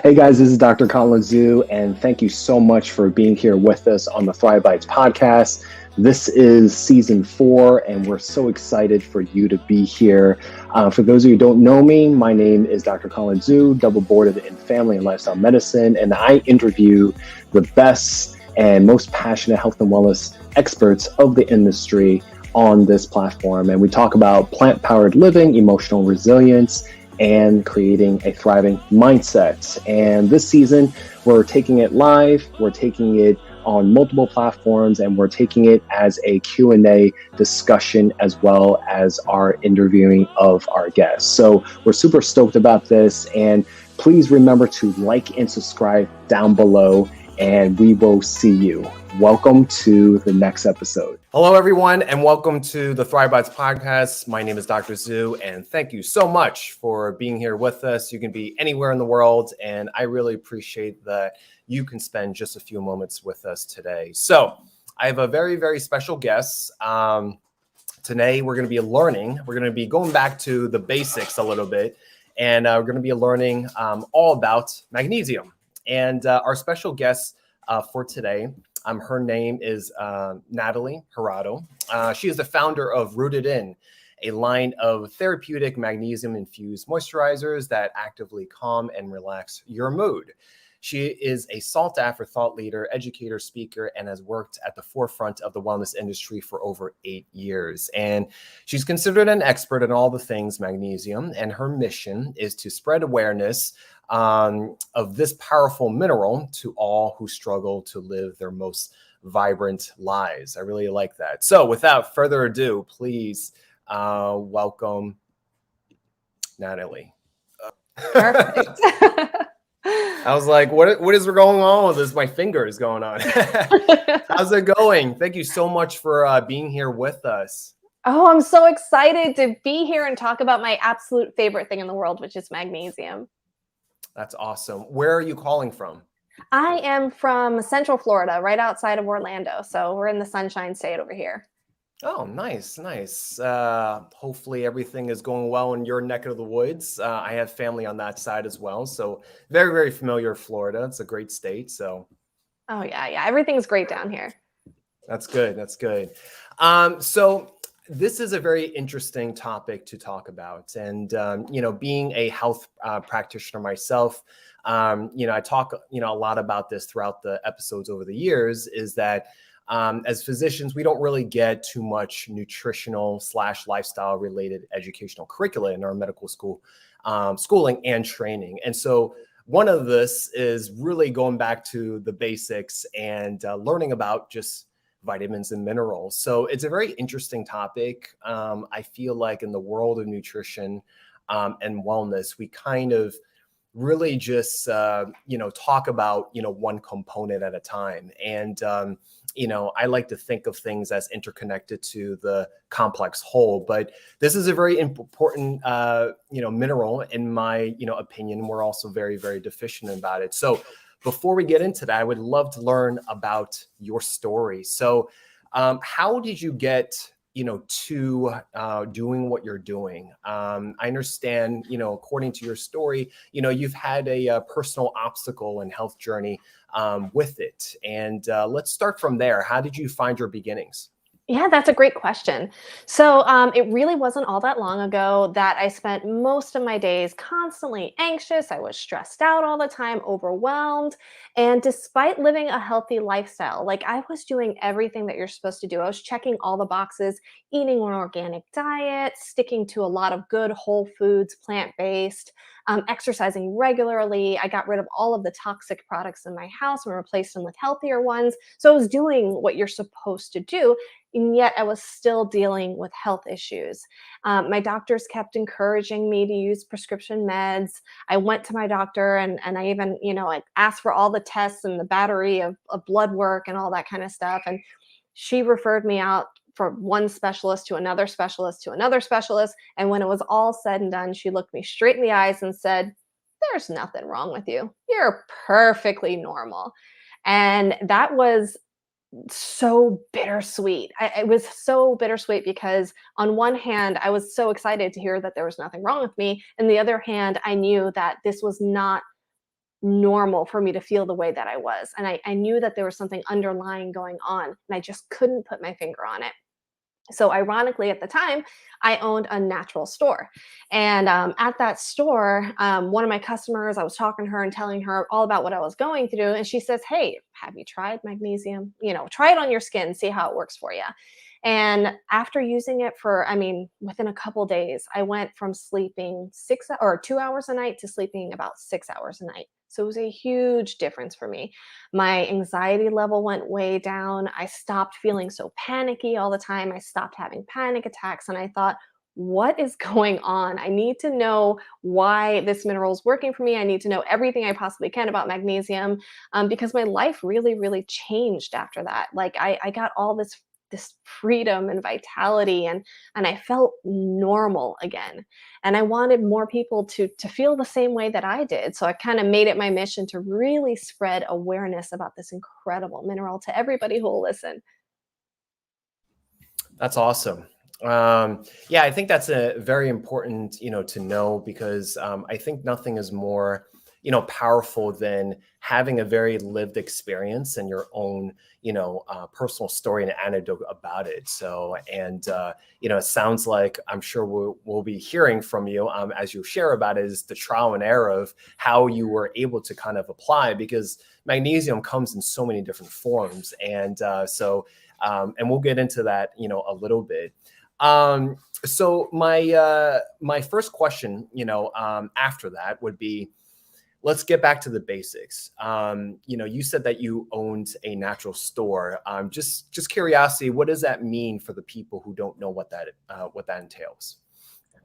Hey guys, this is Dr. Colin Zhu, and thank you so much for being here with us on the Thrive Bites podcast. This is season 4, and we're so excited for you to be here. For those of you who don't know me, my name is Dr. Colin Zhu, double boarded in family and lifestyle medicine, and I interview the best and most passionate health and wellness experts of the industry on this platform. And we talk about plant-powered living, emotional resilience, and creating a thriving mindset. And this season, we're taking it live, we're taking it on multiple platforms, and we're taking it as a Q&A discussion as well as our interviewing of our guests. So we're super stoked about this, and please remember to like and subscribe down below, and we will see you. Welcome to the next episode. Hello, everyone, and welcome to the Thrive Bites podcast. My name is Dr. Zhu, and thank you so much for being here with us. You can be anywhere in the world, and I really appreciate that you can spend just a few moments with us today. So I have a very, very special guest. Today, we're going to be going back to the basics a little bit, and we're going to be learning all about magnesium. And our special guest for today, her name is Natalie Jurado. She is the founder of Rooted In, a line of therapeutic magnesium-infused moisturizers that actively calm and relax your mood. She is a sought-after thought leader, educator, speaker, and has worked at the forefront of the wellness industry for over 8 years. And she's considered an expert in all the things magnesium, and her mission is to spread awareness of this powerful mineral to all who struggle to live their most vibrant lives. I really like that. So without further ado, please welcome Natalie. Perfect. I was like, what is going on with this? My finger is going on. How's it going? Thank you so much for being here with us. Oh, I'm so excited to be here and talk about my absolute favorite thing in the world, which is magnesium. That's awesome. Where are you calling from? I am from Central Florida, right outside of Orlando. So we're in the Sunshine State over here. Oh, nice, nice. Hopefully everything is going well in your neck of the woods. I have family on that side as well. So very, very familiar with Florida. It's a great state. So. Oh, yeah. Everything's great down here. That's good. That's good. So this is a very interesting topic to talk about. And, being a health practitioner myself, I talk, a lot about this throughout the episodes over the years, is that as physicians, we don't really get too much nutritional / lifestyle related educational curricula in our medical school, schooling and training. And so one of this is really going back to the basics and learning about just vitamins and minerals. So it's a very interesting topic. I feel like in the world of nutrition and wellness, we kind of really just, talk about, one component at a time. And, I like to think of things as interconnected to the complex whole, but this is a very important, mineral in my, opinion. We're also very, very deficient about it. So before we get into that, I would love to learn about your story. So how did you get, to doing what you're doing? I understand, according to your story, you've had a personal obstacle and health journey with it. And let's start from there. How did you find your beginnings? Yeah, that's a great question. So it really wasn't all that long ago that I spent most of my days constantly anxious. I was stressed out all the time, overwhelmed. And despite living a healthy lifestyle, like I was doing everything that you're supposed to do. I was checking all the boxes, eating an organic diet, sticking to a lot of good whole foods, plant-based, exercising regularly. I got rid of all of the toxic products in my house and replaced them with healthier ones. So I was doing what you're supposed to do. And yet I was still dealing with health issues. My doctors kept encouraging me to use prescription meds. I went to my doctor and I even, I asked for all the tests and the battery of blood work and all that kind of stuff. And she referred me out for one specialist to another specialist to another specialist. And when it was all said and done, she looked me straight in the eyes and said, "There's nothing wrong with you. You're perfectly normal." And that was so bittersweet. It was so bittersweet because on one hand, I was so excited to hear that there was nothing wrong with me. And the other hand, I knew that this was not normal for me to feel the way that I was. And I knew that there was something underlying going on, and I just couldn't put my finger on it. So ironically, at the time, I owned a natural store. And at that store, one of my customers, I was talking to her and telling her all about what I was going through. And she says, "Hey, have you tried magnesium? Try it on your skin, see how it works for you." And after using it for, I mean, within a couple days, I went from sleeping 2 hours a night to sleeping about 6 hours a night. So it was a huge difference for me. My anxiety level went way down. I stopped feeling so panicky all the time. I stopped having panic attacks. And I thought, what is going on? I need to know why this mineral is working for me. I need to know everything I possibly can about magnesium, because my life really, really changed after that. Like I got all this freedom and vitality, and I felt normal again. And I wanted more people to feel the same way that I did. So I kind of made it my mission to really spread awareness about this incredible mineral to everybody who will listen. That's awesome. Yeah, I think that's a very important, to know, because I think nothing is more, powerful than having a very lived experience and your own, personal story and anecdote about it. So, and it sounds like, I'm sure we'll be hearing from you as you share about it, is the trial and error of how you were able to kind of apply, because magnesium comes in so many different forms, and and we'll get into that, a little bit. So my first question, after that would be, let's get back to the basics. You said that you owned a natural store. Just curiosity, what does that mean for the people who don't know what that entails?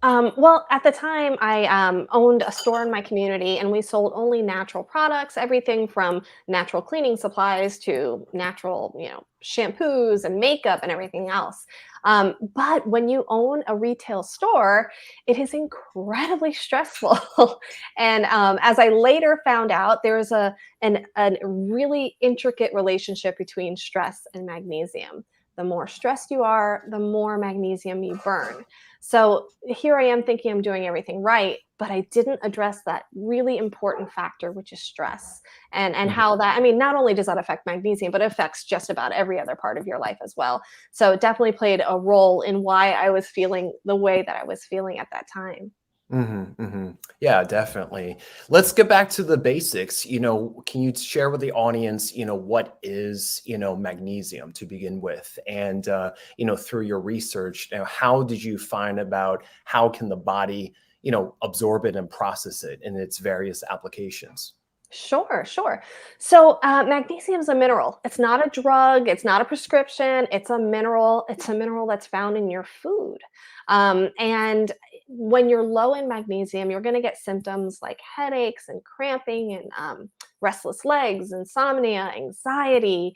Well, at the time, I owned a store in my community, and we sold only natural products, everything from natural cleaning supplies to natural, shampoos and makeup and everything else. But when you own a retail store, it is incredibly stressful. And as I later found out, there is a really intricate relationship between stress and magnesium. The more stressed you are, the more magnesium you burn. So here I am thinking I'm doing everything right, but I didn't address that really important factor, which is stress, and how that, I mean, not only does that affect magnesium, but it affects just about every other part of your life as well. So it definitely played a role in why I was feeling the way that I was feeling at that time. Yeah, definitely. Let's get back to the basics. Can you share with the audience, what is, magnesium to begin with? And, through your research, how did you find about how can the body, absorb it and process it in its various applications? Sure, sure. So magnesium is a mineral. It's not a drug. It's not a prescription. It's a mineral. It's a mineral that's found in your food. And when you're low in magnesium, you're going to get symptoms like headaches and cramping and restless legs, insomnia, anxiety,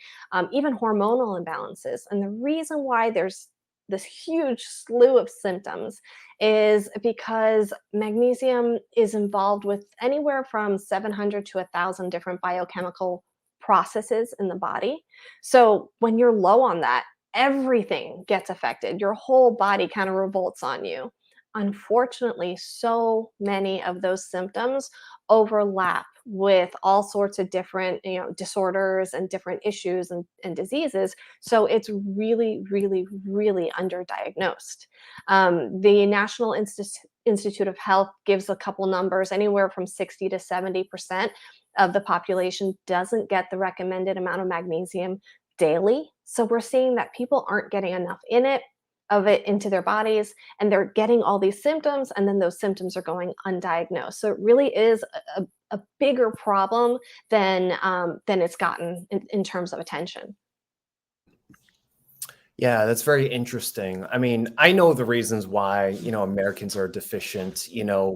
even hormonal imbalances. And the reason why there's this huge slew of symptoms is because magnesium is involved with anywhere from 700 to 1,000 different biochemical processes in the body. So when you're low on that, everything gets affected. Your whole body kind of revolts on you. Unfortunately, so many of those symptoms overlap with all sorts of different, disorders and different issues and diseases. So it's really, really, really underdiagnosed. The National Institute of Health gives a couple numbers. Anywhere from 60 to 70% of the population doesn't get the recommended amount of magnesium daily. So we're seeing that people aren't getting enough of it into their bodies, and they're getting all these symptoms, and then those symptoms are going undiagnosed. So it really is a bigger problem than it's gotten in terms of attention. Yeah, that's very interesting. I mean, I know the reasons why, Americans are deficient.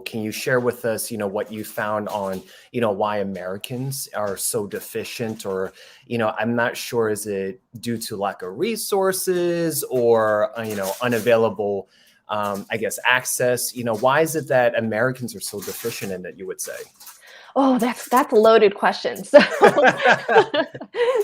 Can you share with us, what you found on, why Americans are so deficient? Or, I'm not sure, is it due to lack of resources or, unavailable, I guess, access? Why is it that Americans are so deficient in it, you would say? Oh, that's a loaded question. So,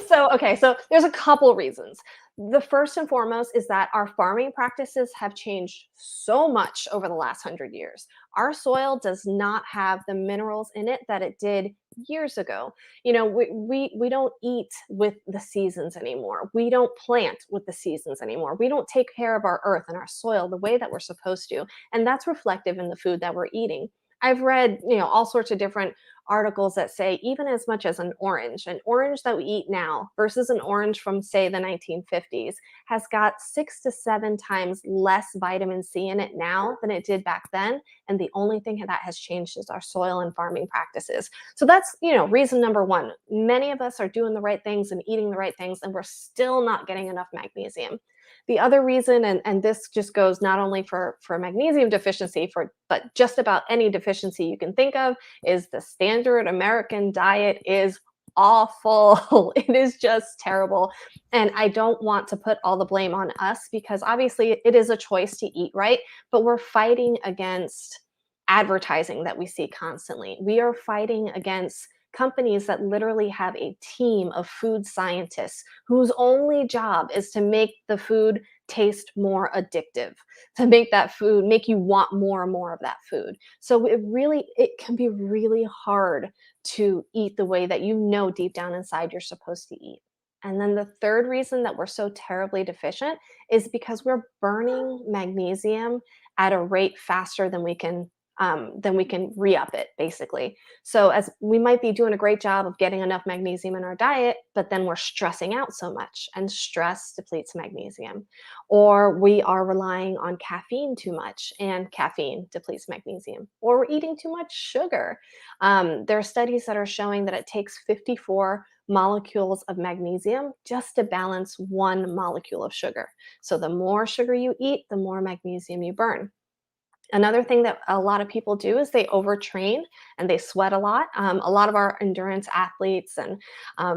so there's a couple reasons. The first and foremost is that our farming practices have changed so much over the last 100 years. Our soil does not have the minerals in it that it did years ago. You know, we don't eat with the seasons anymore. We don't plant with the seasons anymore. We don't take care of our earth and our soil the way that we're supposed to. And that's reflective in the food that we're eating. I've read, all sorts of different articles that say even as much as an orange that we eat now versus an orange from, say, the 1950s has got 6 to 7 times less vitamin C in it now than it did back then. And the only thing that has changed is our soil and farming practices. So that's, reason number one. Many of us are doing the right things and eating the right things, and we're still not getting enough magnesium. The other reason, and this just goes not only for magnesium deficiency, but just about any deficiency you can think of, is the standard American diet is awful. It is just terrible. And I don't want to put all the blame on us, because obviously it is a choice to eat right, but we're fighting against advertising that we see constantly. We are fighting against companies that literally have a team of food scientists whose only job is to make the food taste more addictive, to make that food make you want more and more of that food. So it can be really hard to eat the way that deep down inside you're supposed to eat. And then the third reason that we're so terribly deficient is because we're burning magnesium at a rate faster than we can re-up it, basically. So as we might be doing a great job of getting enough magnesium in our diet, but then we're stressing out so much, and stress depletes magnesium. Or we are relying on caffeine too much, and caffeine depletes magnesium. Or we're eating too much sugar. There are studies that are showing that it takes 54 molecules of magnesium just to balance 1 molecule of sugar. So the more sugar you eat, the more magnesium you burn. Another thing that a lot of people do is they overtrain and they sweat a lot. A lot of our endurance athletes and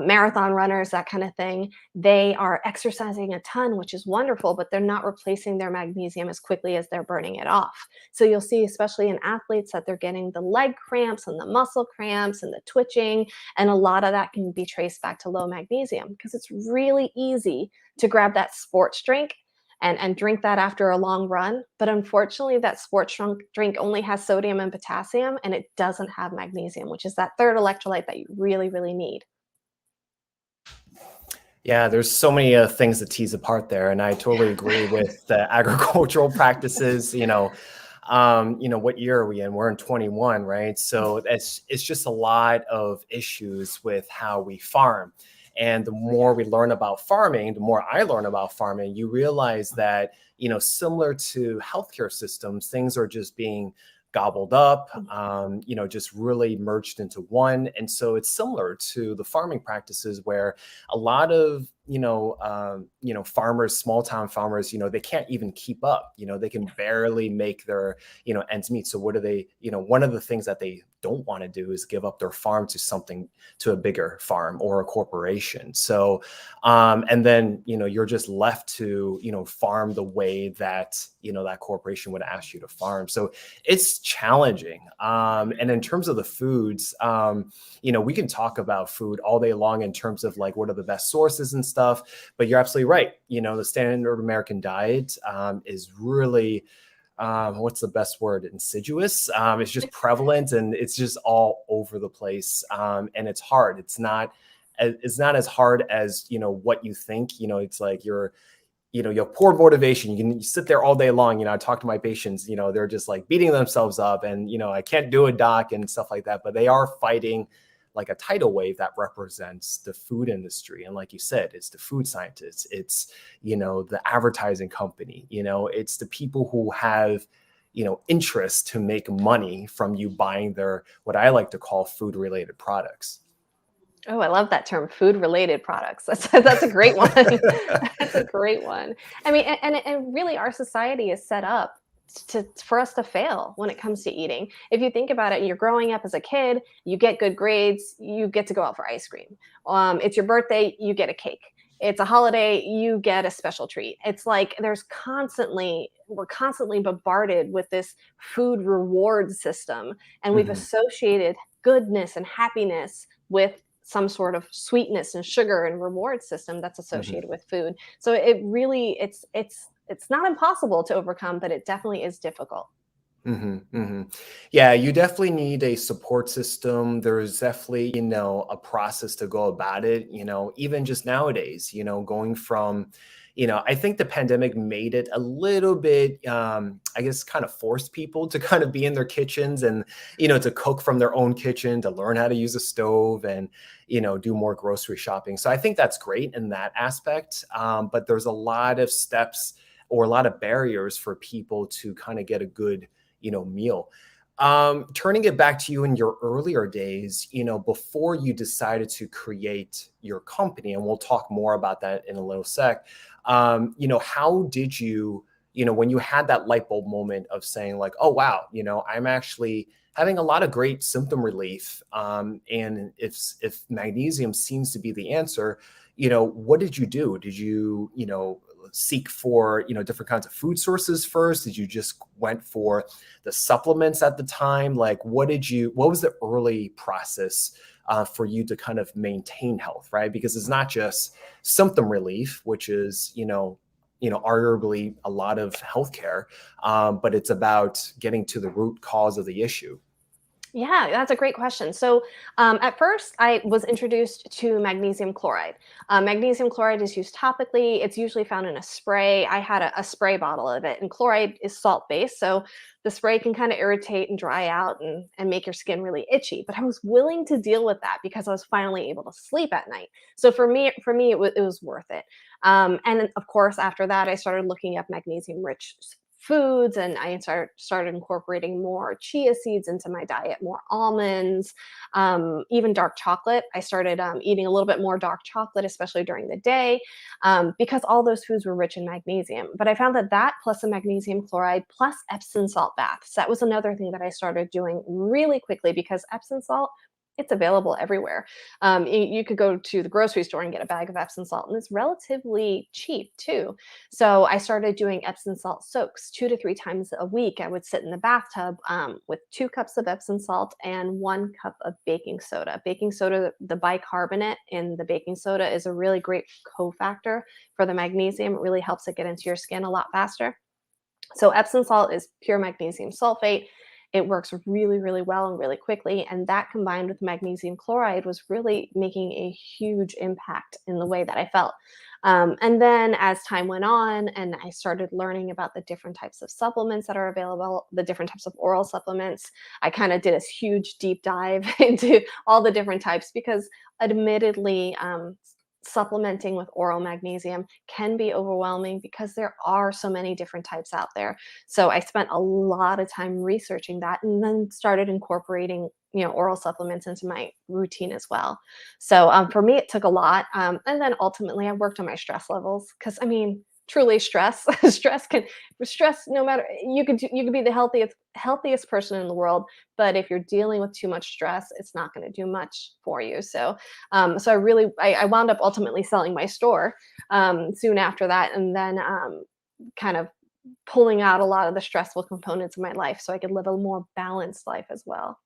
marathon runners, that kind of thing, they are exercising a ton, which is wonderful, but they're not replacing their magnesium as quickly as they're burning it off. So you'll see, especially in athletes, that they're getting the leg cramps and the muscle cramps and the twitching. And a lot of that can be traced back to low magnesium, because it's really easy to grab that sports drink and drink that after a long run. But unfortunately, that sports drink only has sodium and potassium, and it doesn't have magnesium, which is that third electrolyte that you really, really need. Yeah, there's so many things to tease apart there, and I totally agree with the agricultural practices. What year are we in? We're in 21, right? So it's just a lot of issues with how we farm. And the more we learn about farming, the more I learn about farming, you realize that, similar to healthcare systems, things are just being gobbled up, just really merged into one. And so it's similar to the farming practices where a lot of, farmers, small town farmers, they can't even keep up, they can barely make their, ends meet. So what do they, one of the things that they don't want to do is give up their farm to a bigger farm or a corporation. So, and then, you're just left to, farm the way that, that corporation would ask you to farm. So it's challenging. And in terms of the foods, we can talk about food all day long in terms of like, what are the best sources and stuff, but you're absolutely right. The standard American diet is really, what's the best word? Insidious. It's just prevalent, and it's just all over the place. And it's hard. It's not as hard as, what you think. It's like you have poor motivation. You sit there all day long. I talk to my patients, they're just like beating themselves up, and, I can't do a doc and stuff like that, but they are fighting like a tidal wave that represents the food industry. And like you said, it's the food scientists, it's, the advertising company, it's the people who have, interest to make money from you buying their, what I like to call food related products. Oh, I love that term, food related products. That's a great one. That's a great one. I mean, and really our society is set up for us to fail when it comes to eating. If you think about it, you're growing up as a kid, you get good grades, you get to go out for ice cream. It's your birthday, you get a cake. It's a holiday, you get a special treat. It's like we're constantly bombarded with this food reward system, and we've associated goodness and happiness with some sort of sweetness and sugar and reward system that's associated with food. So it really, it's not impossible to overcome, but it definitely is difficult. Yeah, you definitely need a support system. There's definitely, a process to go about it, even just nowadays, going from, I think the pandemic made it a little bit, I guess, kind of forced people to kind of be in their kitchens and, to cook from their own kitchen, to learn how to use a stove and, do more grocery shopping. So I think that's great in that aspect. But there's a lot of steps or a lot of barriers for people to kind of get a good meal. Turning it back to you in your earlier days, before you decided to create your company, and we'll talk more about that in a little sec. How did you, when you had that light bulb moment of saying like, oh, wow, I'm actually having a lot of great symptom relief. And if magnesium seems to be the answer, what did you do? Did you, seek for, different kinds of food sources first? Did you just went for the supplements at the time? Like, what was the early process for you to kind of maintain health, right? Because it's not just symptom relief, which is, arguably a lot of healthcare, but it's about getting to the root cause of the issue. Yeah, that's a great question. So at first, I was introduced to magnesium chloride. Magnesium chloride is used topically. It's usually found in a spray. I had a spray bottle of it, and chloride is salt-based. So the spray can kind of irritate and dry out and make your skin really itchy. But I was willing to deal with that because I was finally able to sleep at night. So for me, it was worth it. And then, of course, after that, I started looking up magnesium-rich foods, and I started incorporating more chia seeds into my diet, more almonds, even dark chocolate. I started eating a little bit more dark chocolate, especially during the day, because all those foods were rich in magnesium. But I found that plus the magnesium chloride plus Epsom salt baths, that was another thing that I started doing really quickly, because Epsom salt, it's available everywhere. You could go to the grocery store and get a bag of Epsom salt, and it's relatively cheap too. So I started doing Epsom salt soaks 2 to 3 times a week. I would sit in the bathtub with 2 cups of Epsom salt and 1 cup of baking soda. Baking soda, the bicarbonate in the baking soda, is a really great cofactor for the magnesium. It really helps it get into your skin a lot faster. So Epsom salt is pure magnesium sulfate. It works really, really well and really quickly. And that combined with magnesium chloride was really making a huge impact in the way that I felt. And then as time went on and I started learning about the different types of supplements that are available, the different types of oral supplements, I kind of did this huge deep dive into all the different types, because admittedly, supplementing with oral magnesium can be overwhelming because there are so many different types out there. So I spent a lot of time researching that, and then started incorporating, oral supplements into my routine as well. So for me, it took a lot. And then ultimately I worked on my stress levels, because truly stress, stress, no matter, you could be the healthiest person in the world, but if you're dealing with too much stress, it's not going to do much for you. So I wound up ultimately selling my store soon after that, and then kind of pulling out a lot of the stressful components of my life so I could live a more balanced life as well.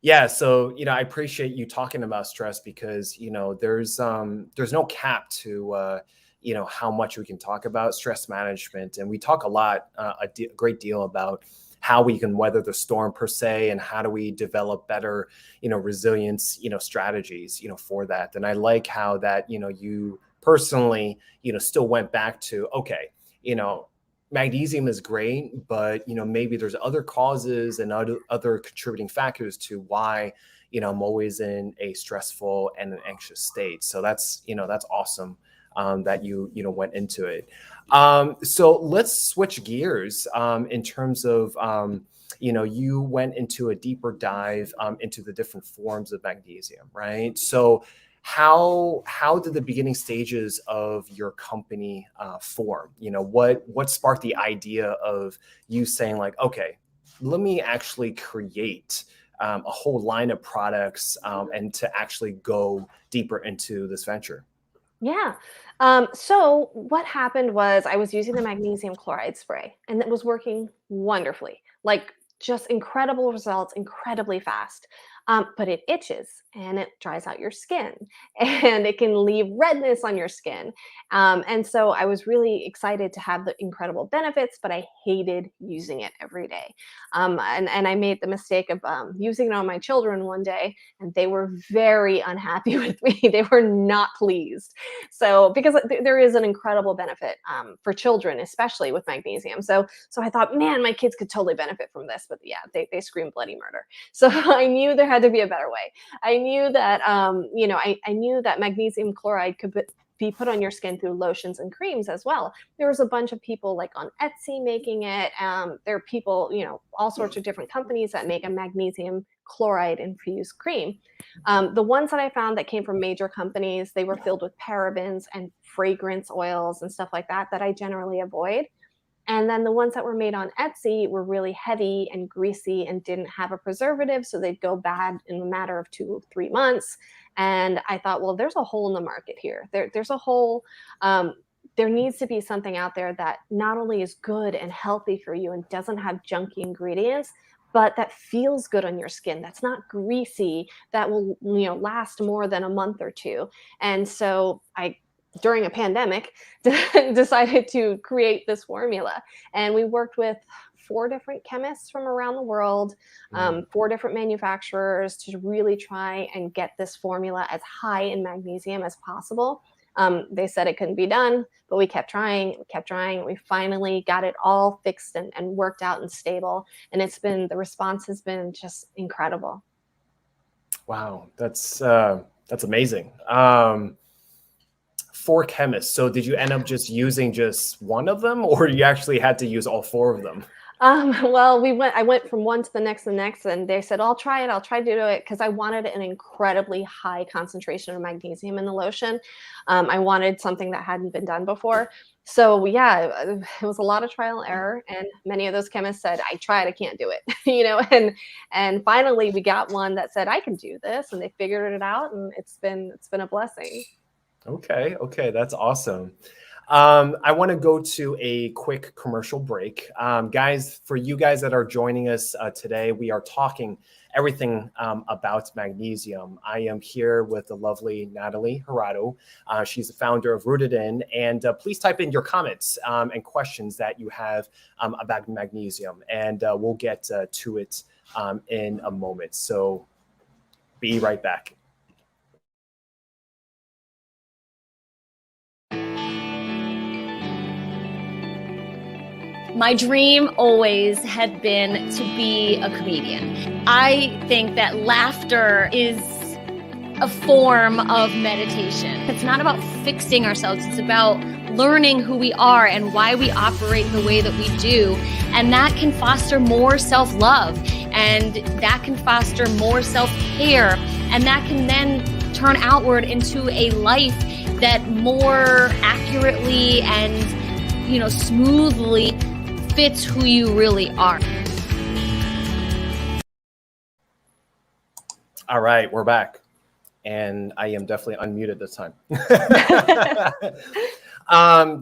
Yeah, so I appreciate you talking about stress, because there's no cap to how much we can talk about stress management, and we talk a lot, a great deal about how we can weather the storm per se, and how do we develop better resilience strategies for that. And I like how that you personally still went back to, okay, magnesium is great, but maybe there's other causes and other contributing factors to why I'm always in a stressful and an anxious state. So that's awesome that you went into it. So let's switch gears in terms of you went into a deeper dive into the different forms of magnesium, right? So how did the beginning stages of your company form? What sparked the idea of you saying like, okay, let me actually create a whole line of products and to actually go deeper into this venture? Yeah. So what happened was I was using the magnesium chloride spray, and it was working wonderfully, like just incredible results, incredibly fast. but it itches and it dries out your skin and it can leave redness on your skin. And so I was really excited to have the incredible benefits, but I hated using it every day. And I made the mistake of using it on my children one day, and they were very unhappy with me. They were not pleased. So because there is an incredible benefit for children, especially with magnesium. So I thought, man, my kids could totally benefit from this. But yeah, they scream bloody murder. So I knew there had to be a better way. I knew that I knew that magnesium chloride could be put on your skin through lotions and creams as well. There was a bunch of people like on Etsy making it. There are people, all sorts of different companies that make a magnesium chloride infused cream. The ones that I found that came from major companies, they were filled with parabens and fragrance oils and stuff like that I generally avoid. And then the ones that were made on Etsy were really heavy and greasy and didn't have a preservative, so they'd go bad in a matter of 2 or 3 months. And I thought, well, there's a hole in the market here. There's a hole. There needs to be something out there that not only is good and healthy for you and doesn't have junky ingredients, but that feels good on your skin. That's not greasy, that will last more than a month or two. And so during a pandemic, decided to create this formula. And we worked with 4 different chemists from around the world, 4 different manufacturers to really try and get this formula as high in magnesium as possible. They said it couldn't be done, but we kept trying, and we finally got it all fixed and worked out and stable. And the response has been just incredible. Wow, that's amazing. 4 chemists. So did you end up just using just one of them, or you actually had to use all 4 of them? Well, I went from one to the next, and they said, I'll try to do it, because I wanted an incredibly high concentration of magnesium in the lotion. I wanted something that hadn't been done before. So yeah, it was a lot of trial and error, and many of those chemists said, I tried, I can't do it, and finally we got one that said, I can do this, and they figured it out, and it's been a blessing. Okay, that's awesome. I want to go to a quick commercial break. Guys, for you guys that are joining us today, we are talking everything about magnesium. I am here with the lovely Natalie Jurado. She's the founder of Rooted In. And please type in your comments and questions that you have about magnesium, and we'll get to it in a moment. So be right back. My dream always had been to be a comedian. I think that laughter is a form of meditation. It's not about fixing ourselves. It's about learning who we are and why we operate the way that we do. And that can foster more self-love, and that can foster more self-care. And that can then turn outward into a life that more accurately and, smoothly fits who you really are. All right, we're back. And I am definitely unmuted this time.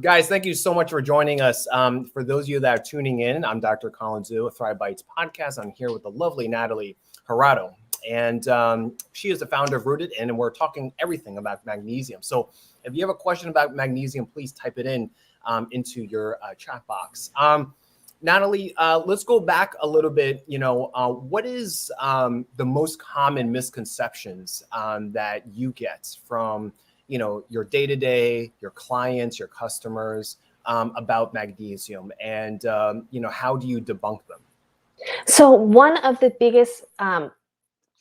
Guys, thank you so much for joining us. For those of you that are tuning in, I'm Dr. Colin Zhu with Thrive Bites podcast. I'm here with the lovely Natalie Jurado. And she is the founder of Rooted In, and we're talking everything about magnesium. So if you have a question about magnesium, please type it in into your chat box. Natalie, let's go back a little bit. What is the most common misconceptions that you get from, your day-to-day, your clients, your customers about magnesium, and, how do you debunk them? So one of the biggest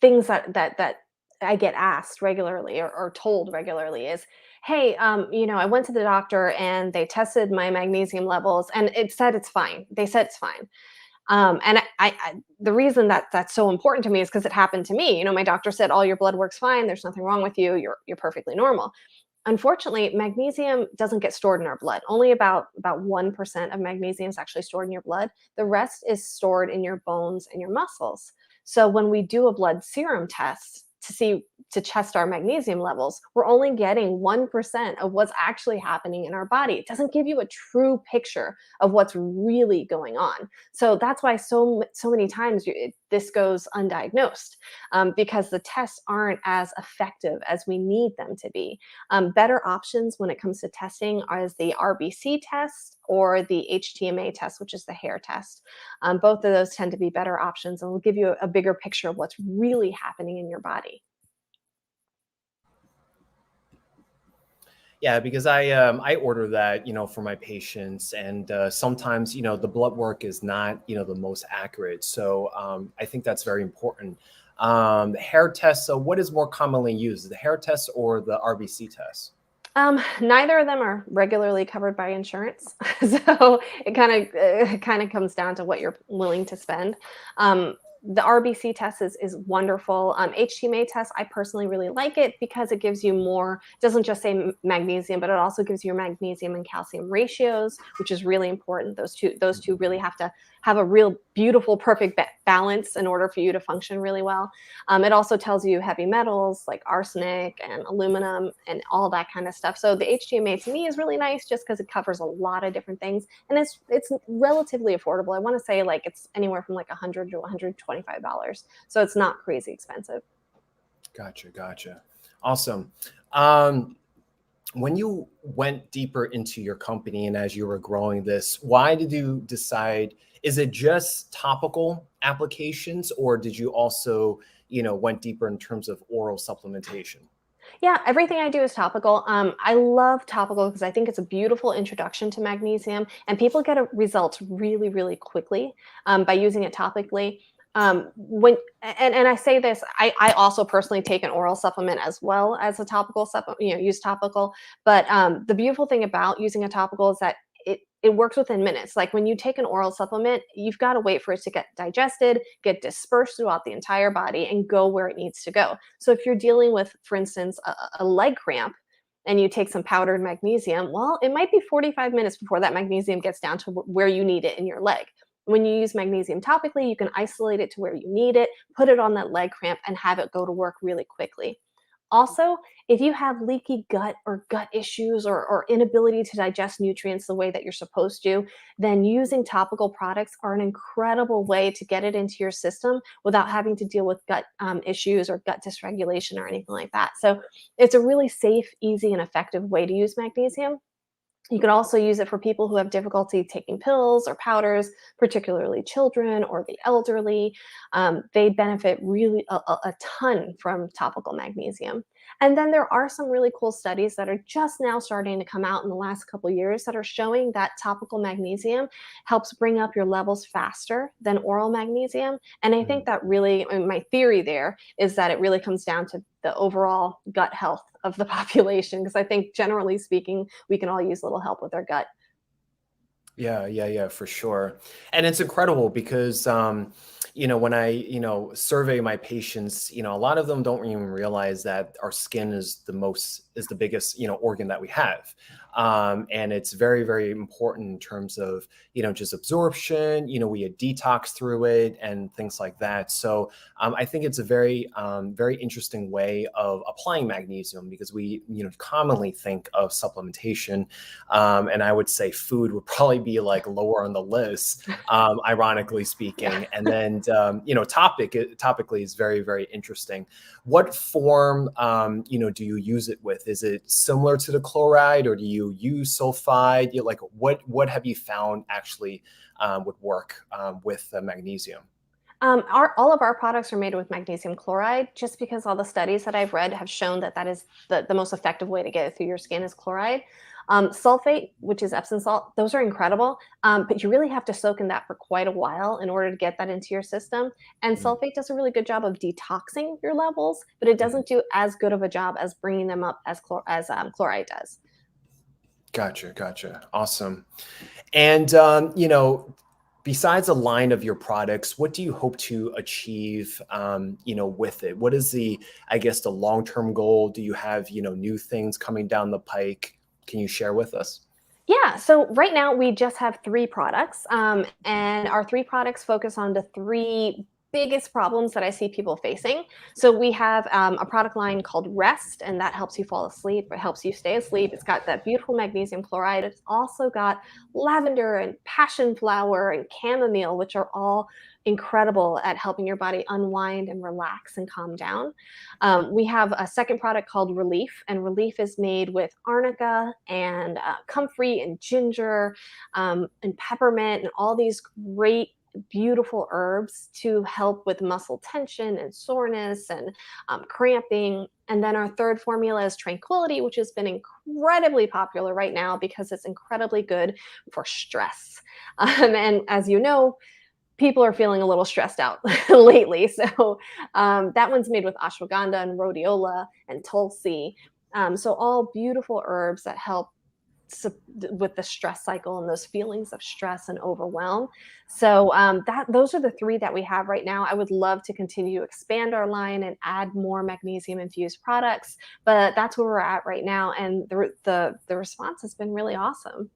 things that I get asked regularly or told regularly is, hey, I went to the doctor and they tested my magnesium levels and it said it's fine. They said it's fine. And the reason that that's so important to me is because it happened to me. My doctor said, all your blood work's fine. There's nothing wrong with you. You're perfectly normal. Unfortunately, magnesium doesn't get stored in our blood. Only about 1% of magnesium is actually stored in your blood. The rest is stored in your bones and your muscles. So when we do a blood serum test to see to test our magnesium levels, we're only getting 1% of what's actually happening in our body. It doesn't give you a true picture of what's really going on. So that's why so many times this goes undiagnosed, because the tests aren't as effective as we need them to be. Better options when it comes to testing are the RBC test or the HTMA test, which is the hair test. Both of those tend to be better options and will give you a bigger picture of what's really happening in your body. Yeah, because I order that, for my patients, and sometimes, the blood work is not, the most accurate. So I think that's very important. Hair tests. So what is more commonly used, the hair test or the RBC test? Neither of them are regularly covered by insurance, so it kind of comes down to what you're willing to spend. The RBC test is wonderful. HTMA test, I personally really like it because it gives you more. It doesn't just say magnesium, but it also gives you your magnesium and calcium ratios, which is really important. Those two really have to have a real beautiful, perfect balance in order for you to function really well. It also tells you heavy metals like arsenic and aluminum and all that kind of stuff. So the HTMA to me is really nice just because it covers a lot of different things, and it's relatively affordable. I want to say like it's anywhere from like $100 to $125, so it's not crazy expensive. Gotcha. Awesome. When you went deeper into your company and as you were growing this, why did you decide? Is it just topical applications, or did you also, went deeper in terms of oral supplementation? Yeah, everything I do is topical. I love topical because I think it's a beautiful introduction to magnesium, and people get results really, really quickly by using it topically. And I say this, I also personally take an oral supplement as well as a topical supplement, use topical. But the beautiful thing about using a topical is that it works within minutes. Like when you take an oral supplement, you've got to wait for it to get digested, get dispersed throughout the entire body, and go where it needs to go. So if you're dealing with, for instance, a leg cramp, and you take some powdered magnesium, well, it might be 45 minutes before that magnesium gets down to where you need it in your leg. When you use magnesium topically, you can isolate it to where you need it, put it on that leg cramp, and have it go to work really quickly. Also, if you have leaky gut or gut issues or inability to digest nutrients the way that you're supposed to, then using topical products are an incredible way to get it into your system without having to deal with gut issues or gut dysregulation or anything like that. So it's a really safe, easy, and effective way to use magnesium. You could also use it for people who have difficulty taking pills or powders, particularly children or the elderly. They benefit really a ton from topical magnesium. And then there are some really cool studies that are just now starting to come out in the last couple of years that are showing that topical magnesium helps bring up your levels faster than oral magnesium. And I think that really, my theory there is that it really comes down to the overall gut health of the population, because I think generally speaking, we can all use a little help with our gut. Yeah, for sure. And it's incredible because, when I, survey my patients, a lot of them don't even realize that our skin is the biggest, organ that we have. And it's very, very important in terms of, just absorption, we detox through it and things like that. So I think it's a very, very interesting way of applying magnesium, because we, commonly think of supplementation. And I would say food would probably be like lower on the list, ironically speaking. And then, topically is very, very interesting. What form, do you use it with? Is it similar to the chloride, or do you use sulfide? What have you found actually would work with the magnesium? All of our products are made with magnesium chloride, just because all the studies that I've read have shown that is the most effective way to get it through your skin is chloride. Sulfate, which is Epsom salt, those are incredible, but you really have to soak in that for quite a while in order to get that into your system. And sulfate does a really good job of detoxing your levels, but it doesn't do as good of a job as bringing them up as chloride does. Gotcha. Awesome. And, besides a line of your products, what do you hope to achieve, with it? What is the long-term goal? Do you have, new things coming down the pike? Can you share with us? Yeah, so right now we just have 3 products, and our 3 products focus on the 3 biggest problems that I see people facing. So we have a product line called Rest, and that helps you fall asleep. It helps you stay asleep. It's got that beautiful magnesium chloride. It's also got lavender and passion flower and chamomile, which are all incredible at helping your body unwind and relax and calm down. We have a second product called Relief, and Relief is made with arnica and comfrey and ginger and peppermint and all these great beautiful herbs to help with muscle tension and soreness and cramping. And then our third formula is Tranquility, which has been incredibly popular right now because it's incredibly good for stress. And as you know, people are feeling a little stressed out lately. So that one's made with ashwagandha and rhodiola and tulsi. So all beautiful herbs that help with the stress cycle and those feelings of stress and overwhelm. So those are the three that we have right now. I would love to continue to expand our line and add more magnesium infused products, but that's where we're at right now. And the response has been really awesome.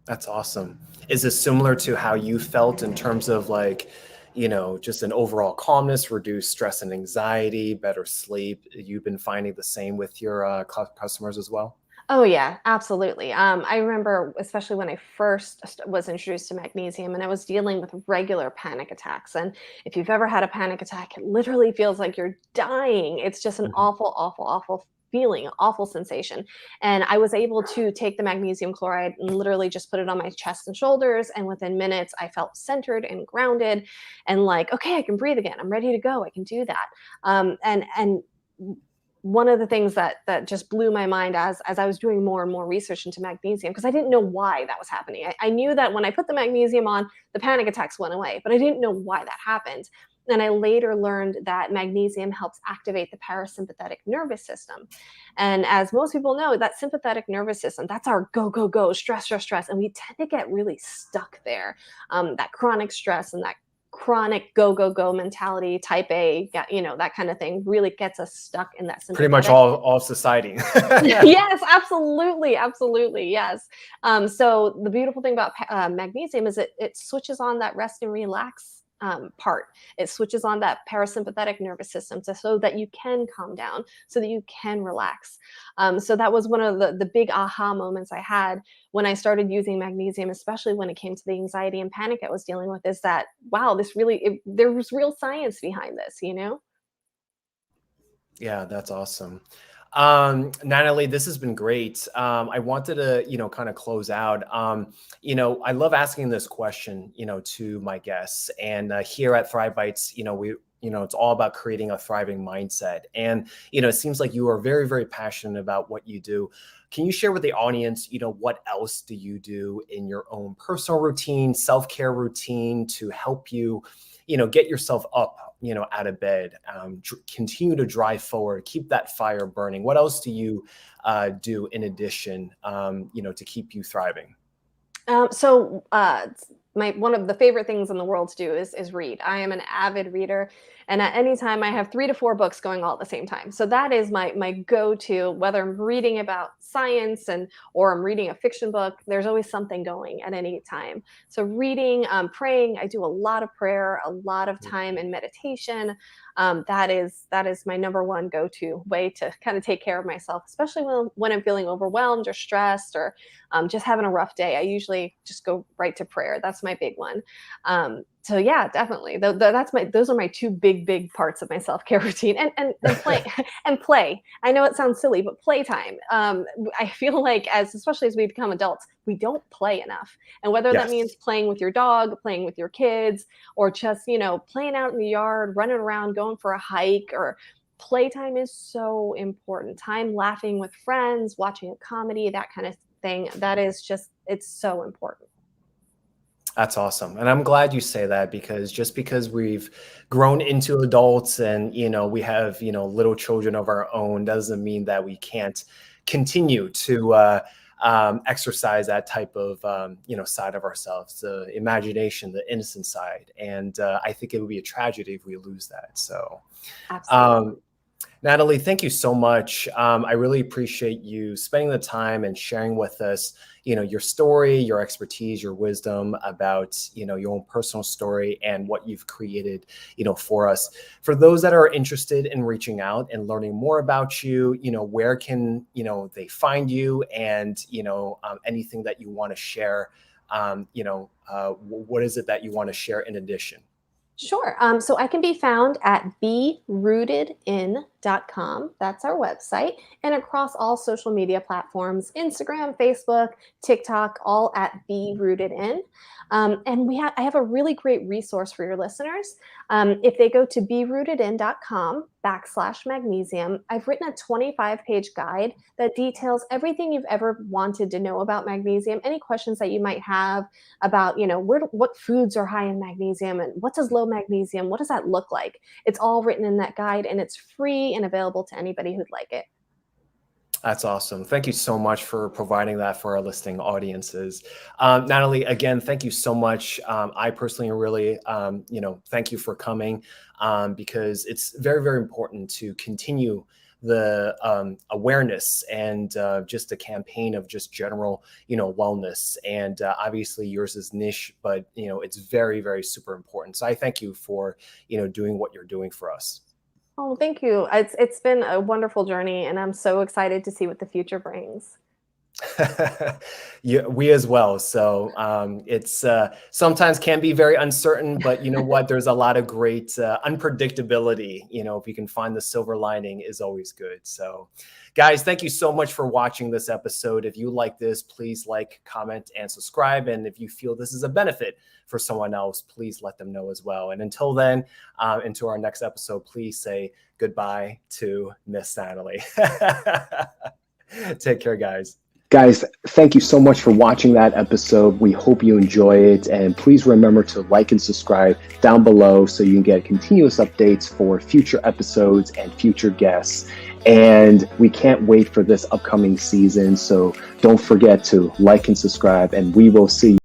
That's awesome. Is this similar to how you felt in terms of like, just an overall calmness, reduced stress and anxiety, better sleep? You've been finding the same with your customers as well? Oh yeah, absolutely. I remember, especially when I first was introduced to magnesium and I was dealing with regular panic attacks. And if you've ever had a panic attack, it literally feels like you're dying. It's just an awful, awful, awful feeling, awful sensation. And I was able to take the magnesium chloride and literally just put it on my chest and shoulders. And within minutes, I felt centered and grounded and like, okay, I can breathe again. I'm ready to go. I can do that. And one of the things that just blew my mind as I was doing more and more research into magnesium, because I didn't know why that was happening. I knew that when I put the magnesium on, the panic attacks went away, but I didn't know why that happened. And I later learned that magnesium helps activate the parasympathetic nervous system. And as most people know, that sympathetic nervous system, that's our go, go, go, stress, stress, stress. And we tend to get really stuck there. That chronic stress and that chronic go, go, go mentality, type A, that kind of thing really gets us stuck in that sympathetic. Pretty much all society. Yes, absolutely. Absolutely. Yes. So the beautiful thing about magnesium is it switches on that rest and relax part. It switches on that parasympathetic nervous system so that you can calm down, so that you can relax. So that was one of the big aha moments I had when I started using magnesium, especially when it came to the anxiety and panic I was dealing with, is that, wow, there was real science behind this, Yeah, that's awesome. Natalie, this has been great. I wanted to, kind of close out. I love asking this question, to my guests, and here at Thrive Bites, it's all about creating a thriving mindset. And, it seems like you are very, very passionate about what you do. Can you share with the audience, what else do you do in your own personal routine, self-care routine to help you, get yourself up, out of bed, continue to drive forward, keep that fire burning? What else do you do in addition, to keep you thriving? One of the favorite things in the world to do is read. I am an avid reader, and at any time I have 3 to 4 books going all at the same time. So that is my go-to, whether I'm reading about science or I'm reading a fiction book. There's always something going at any time. So reading, praying. I do a lot of prayer, a lot of time in meditation. That is my number one go-to way to kind of take care of myself, especially when I'm feeling overwhelmed or stressed or just having a rough day. I usually just go right to prayer. That's my big one. So yeah, definitely. Those are my 2 big parts of my self-care routine, and play and play. I know it sounds silly, but playtime. I feel like especially as we become adults, we don't play enough. And whether that means playing with your dog, playing with your kids, or just, playing out in the yard, running around, going for a hike, or playtime is so important. Time laughing with friends, watching a comedy, that kind of thing. That is just, it's so important. That's awesome. And I'm glad you say that, because just because we've grown into adults and, we have, little children of our own doesn't mean that we can't continue to exercise that type of, side of ourselves, the imagination, the innocent side. And I think it would be a tragedy if we lose that. So, absolutely. Natalie, thank you so much. I really appreciate you spending the time and sharing with us, your story, your expertise, your wisdom about, your own personal story and what you've created, for us. For those that are interested in reaching out and learning more about you, where can, they find you, and, anything that you want to share, what is it that you want to share in addition? Sure. So I can be found at berootedin.com. That's our website. And across all social media platforms, Instagram, Facebook, TikTok, all at berootedin. And I have a really great resource for your listeners. If they go to berootedin.com/magnesium, I've written a 25-page guide that details everything you've ever wanted to know about magnesium, any questions that you might have about, what foods are high in magnesium and what does low magnesium, what does that look like? It's all written in that guide, and it's free and available to anybody who'd like it. That's awesome. Thank you so much for providing that for our listening audiences. Natalie, again, thank you so much. I personally really, thank you for coming, because it's very, very important to continue the awareness and just a campaign of just general, wellness. And obviously yours is niche, but, it's very, very super important. So I thank you for, doing what you're doing for us. Oh, thank you. It's been a wonderful journey, and I'm so excited to see what the future brings. Yeah, we as well. So it's sometimes can be very uncertain, but you know what? There's a lot of great unpredictability. If you can find the silver lining, is always good. So, guys, thank you so much for watching this episode. If you like this, please like, comment, and subscribe. And if you feel this is a benefit for someone else, please let them know as well. And until then, into our next episode, please say goodbye to Miss Natalie. Take care, guys. Guys, thank you so much for watching that episode. We hope you enjoy it. And please remember to like and subscribe down below so you can get continuous updates for future episodes and future guests. And we can't wait for this upcoming season. So don't forget to like and subscribe, and we will see you.